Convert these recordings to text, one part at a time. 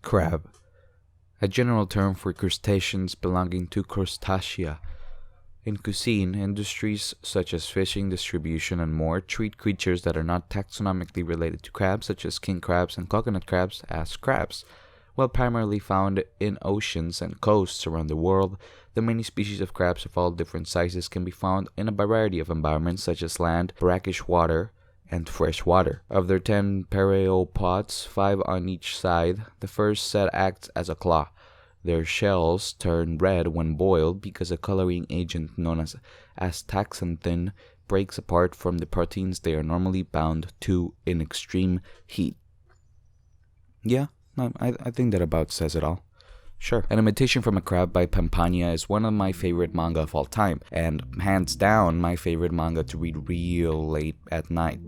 Crab, a general term for crustaceans belonging to Crustacea. In cuisine, industries such as fishing, distribution, and more treat creatures that are not taxonomically related to crabs, such as king crabs and coconut crabs, as crabs. While primarily found in oceans and coasts around the world, the many species of crabs of all different sizes can be found in a variety of environments such as land, brackish water, and fresh water. Of their 10 paraopods, 5 on each side, the first set acts as a claw. Their shells turn red when boiled because a coloring agent known as astaxanthin breaks apart from the proteins they are normally bound to in extreme heat. Yeah, I think that about says it all. Sure. An Imitation from a Crab by Pampania is one of my favorite manga of all time, and hands down my favorite manga to read real late at night.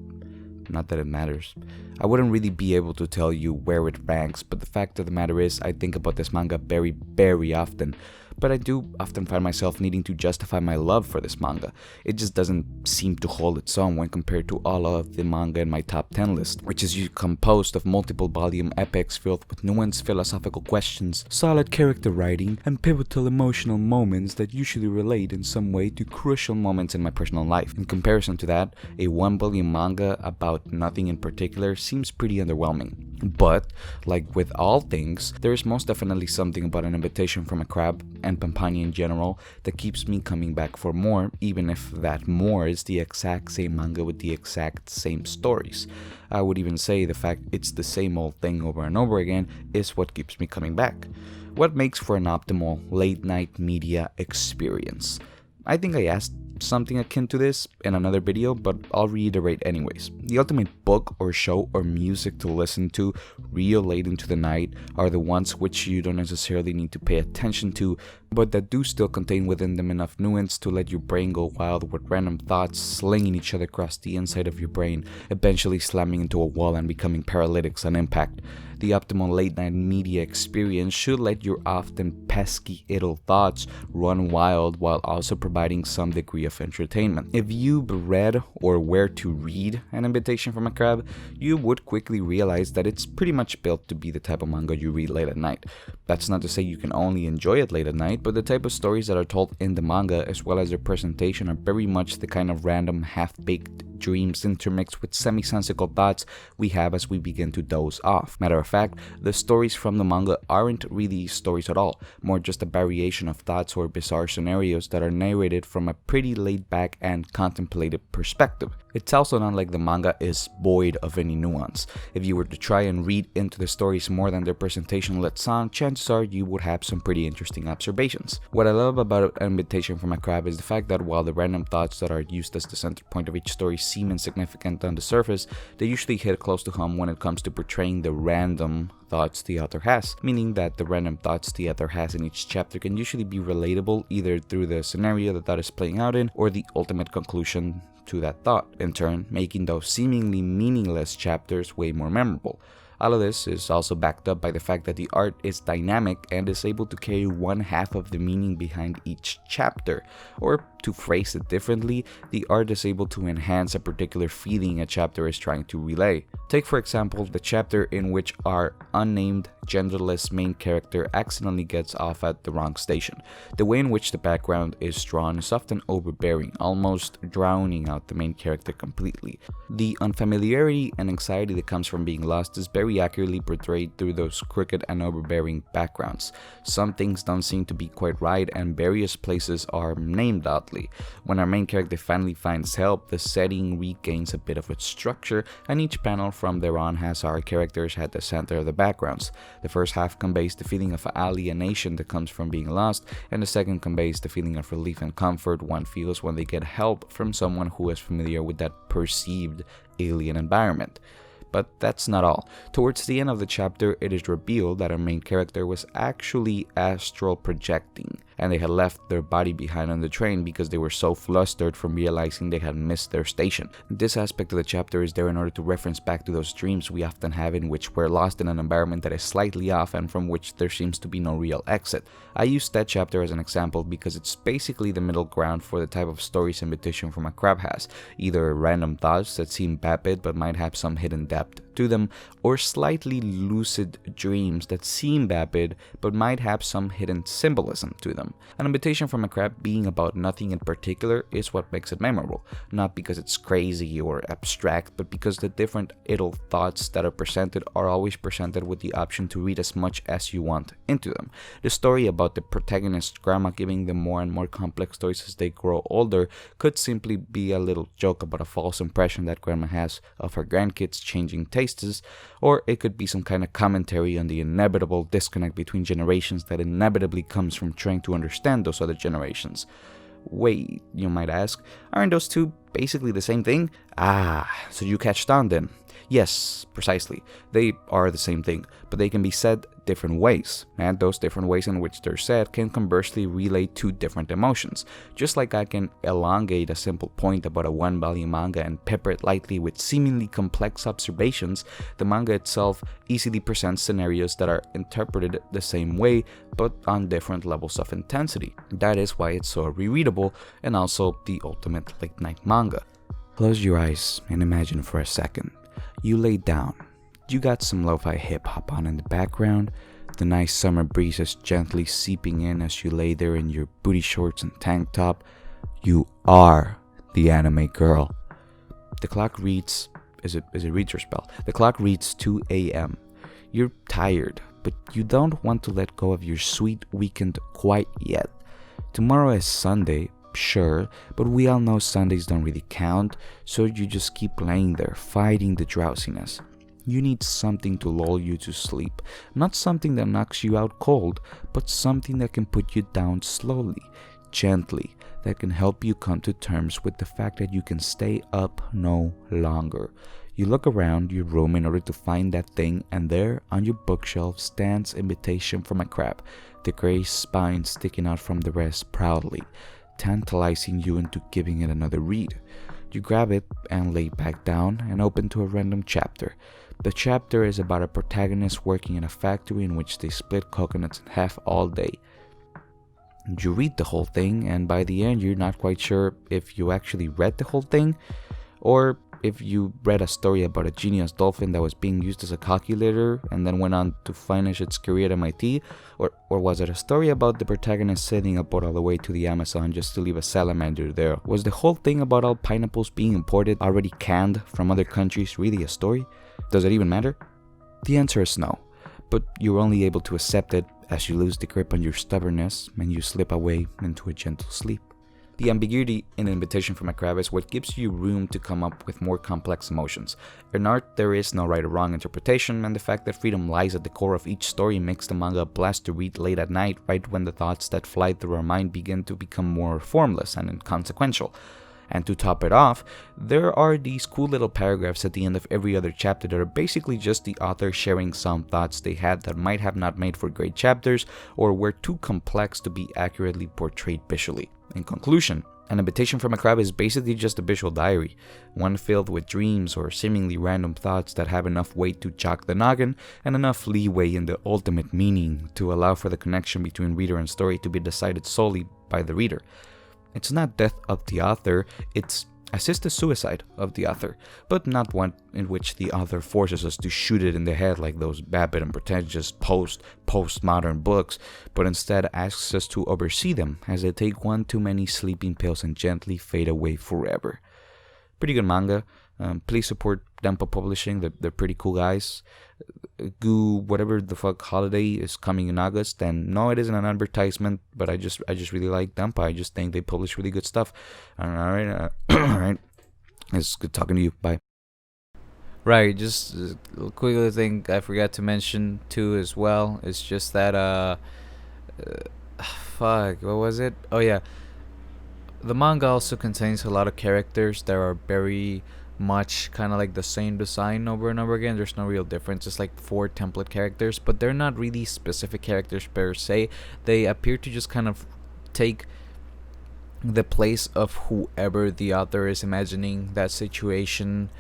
Not that it matters. I wouldn't really be able to tell you where it ranks, but the fact of the matter is I think about this manga very, very often. But I do often find myself needing to justify my love for this manga. It just doesn't seem to hold its own when compared to all of the manga in my top 10 list, which is composed of multiple volume epics filled with nuanced philosophical questions, solid character writing, and pivotal emotional moments that usually relate in some way to crucial moments in my personal life. In comparison to that, a 1 volume manga about nothing in particular seems pretty underwhelming. But, like with all things, there is most definitely something about An Invitation from a Crab, and Pampania in general, that keeps me coming back for more, even if that more is the exact same manga with the exact same stories. I would even say the fact it's the same old thing over and over again is what keeps me coming back. What makes for an optimal late night media experience? I think I asked something akin to this in another video, but I'll reiterate anyways. The ultimate book or show or music to listen to real late into the night are the ones which you don't necessarily need to pay attention to, but that do still contain within them enough nuance to let your brain go wild with random thoughts slinging each other across the inside of your brain, eventually slamming into a wall and becoming paralytics on impact. The optimal late night media experience should let your often pesky idle thoughts run wild while also providing some degree of entertainment. If you've read or were to read An Invitation from a Crab, you would quickly realize that it's pretty much built to be the type of manga you read late at night. That's not to say you can only enjoy it late at night, but the type of stories that are told in the manga as well as their presentation are very much the kind of random half-baked dreams intermixed with semi-sensical thoughts we have as we begin to doze off. Matter of fact, the stories from the manga aren't really stories at all, more just a variation of thoughts or bizarre scenarios that are narrated from a pretty laid-back and contemplative perspective. It's also not like the manga is void of any nuance. If you were to try and read into the stories more than their presentation lets on, chances are you would have some pretty interesting observations. What I love about An Invitation from a Crab is the fact that while the random thoughts that are used as the center point of each story seem insignificant on the surface, they usually hit close to home when it comes to portraying the random thoughts the author has, meaning that the random thoughts the author has in each chapter can usually be relatable either through the scenario the thought is playing out in or the ultimate conclusion to that thought, in turn making those seemingly meaningless chapters way more memorable. All of this is also backed up by the fact that the art is dynamic and is able to carry one half of the meaning behind each chapter. Or, to phrase it differently, the art is able to enhance a particular feeling a chapter is trying to relay. Take for example the chapter in which our unnamed, genderless main character accidentally gets off at the wrong station. The way in which the background is drawn is often overbearing, almost drowning out the main character completely. The unfamiliarity and anxiety that comes from being lost is very accurately portrayed through those crooked and overbearing backgrounds. Some things don't seem to be quite right and various places are named oddly. When our main character finally finds help, the setting regains a bit of its structure, and each panel from there on has our characters at the center of the backgrounds. The first half conveys the feeling of alienation that comes from being lost, and the second conveys the feeling of relief and comfort one feels when they get help from someone who is familiar with that perceived alien environment. But that's not all. Towards the end of the chapter, it is revealed that our main character was actually astral projecting, and they had left their body behind on the train because they were so flustered from realizing they had missed their station. This aspect of the chapter is there in order to reference back to those dreams we often have in which we're lost in an environment that is slightly off and from which there seems to be no real exit. I used that chapter as an example because it's basically the middle ground for the type of stories Invitation from a Crab has, either random thoughts that seem vapid but might have some hidden depth to them, or slightly lucid dreams that seem vapid but might have some hidden symbolism to them. An Invitation from a Crab being about nothing in particular is what makes it memorable, not because it's crazy or abstract, but because the different idle thoughts that are presented are always presented with the option to read as much as you want into them. The story about the protagonist's grandma giving them more and more complex toys as they grow older could simply be a little joke about a false impression that grandma has of her grandkids' changing tastes, or it could be some kind of commentary on the inevitable disconnect between generations that inevitably comes from trying to understand those other generations. Wait, you might ask, aren't those two basically the same thing? So you catched on then. Yes, precisely. They are the same thing, but they can be said different ways, and those different ways in which they're said can conversely relay two different emotions. Just like I can elongate a simple point about a one-volume manga and pepper it lightly with seemingly complex observations, the manga itself easily presents scenarios that are interpreted the same way, but on different levels of intensity. That is why it's so rereadable, and also the ultimate late-night manga. Close your eyes and imagine for a second. You lay down. You got some lo-fi hip-hop on in the background. The nice summer breeze is gently seeping in as you lay there in your booty shorts and tank top. You are the anime girl. The clock reads... Is it reads your spell? The clock reads 2 a.m. You're tired, but you don't want to let go of your sweet weekend quite yet. Tomorrow is Sunday, sure, but we all know Sundays don't really count, so you just keep laying there, fighting the drowsiness. You need something to lull you to sleep, not something that knocks you out cold, but something that can put you down slowly, gently, that can help you come to terms with the fact that you can stay up no longer. You look around your room in order to find that thing, and there on your bookshelf stands Invitation from a Crab, the gray spine sticking out from the rest proudly, tantalizing you into giving it another read. You grab it and lay back down and open to a random chapter. The chapter is about a protagonist working in a factory in which they split coconuts in half all day. You read the whole thing, and by the end you're not quite sure if you actually read the whole thing, or if you read a story about a genius dolphin that was being used as a calculator and then went on to finish its career at MIT, or was it a story about the protagonist sailing a boat all the way to the Amazon just to leave a salamander there? Was the whole thing about all pineapples being imported, already canned from other countries, really a story? Does it even matter? The answer is no, but you're only able to accept it as you lose the grip on your stubbornness and you slip away into a gentle sleep. The ambiguity in Invitation from a Crab is what gives you room to come up with more complex emotions. In art, there is no right or wrong interpretation, and the fact that freedom lies at the core of each story makes the manga a blast to read late at night, right when the thoughts that fly through our mind begin to become more formless and inconsequential. And to top it off, there are these cool little paragraphs at the end of every other chapter that are basically just the author sharing some thoughts they had that might have not made for great chapters or were too complex to be accurately portrayed visually. In conclusion, An Invitation from a Crab is basically just a visual diary, one filled with dreams or seemingly random thoughts that have enough weight to jock the noggin and enough leeway in the ultimate meaning to allow for the connection between reader and story to be decided solely by the reader. It's not death of the author, it's assisted suicide of the author, but not one in which the author forces us to shoot it in the head like those vapid and pretentious postmodern books, but instead asks us to oversee them as they take one too many sleeping pills and gently fade away forever. Pretty good manga. Please support Dempa Publishing. They're pretty cool guys. Goo whatever the fuck holiday is coming in August, and no, it isn't an advertisement, but I just really like Dempa. I just think they publish really good stuff. All right, all right. It's good talking to you. Bye. Right, just a quick little thing I forgot to mention too as well. It's just that fuck, what was it? Oh yeah, the manga also contains a lot of characters that are very much kind of like the same design over and over again. There's no real difference. It's like 4 template characters, but they're not really specific characters per se. They appear to just kind of take the place of whoever the author is imagining that situation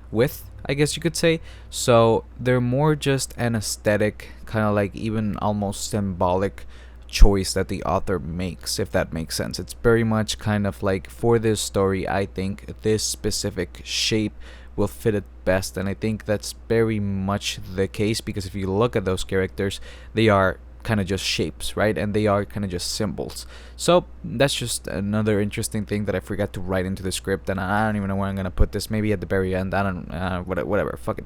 with, I guess you could say. So they're more just an aesthetic, kind of like even almost symbolic choice that the author makes, if that makes sense. It's very much kind of like, for this story, I think this specific shape will fit it best. And I think that's very much the case, because if you look at those characters, they are kind of just shapes, right? And they are kind of just symbols. So that's just another interesting thing that I forgot to write into the script, and I don't even know where I'm gonna put this. Maybe at the very end. I don't. Whatever. Fuck it.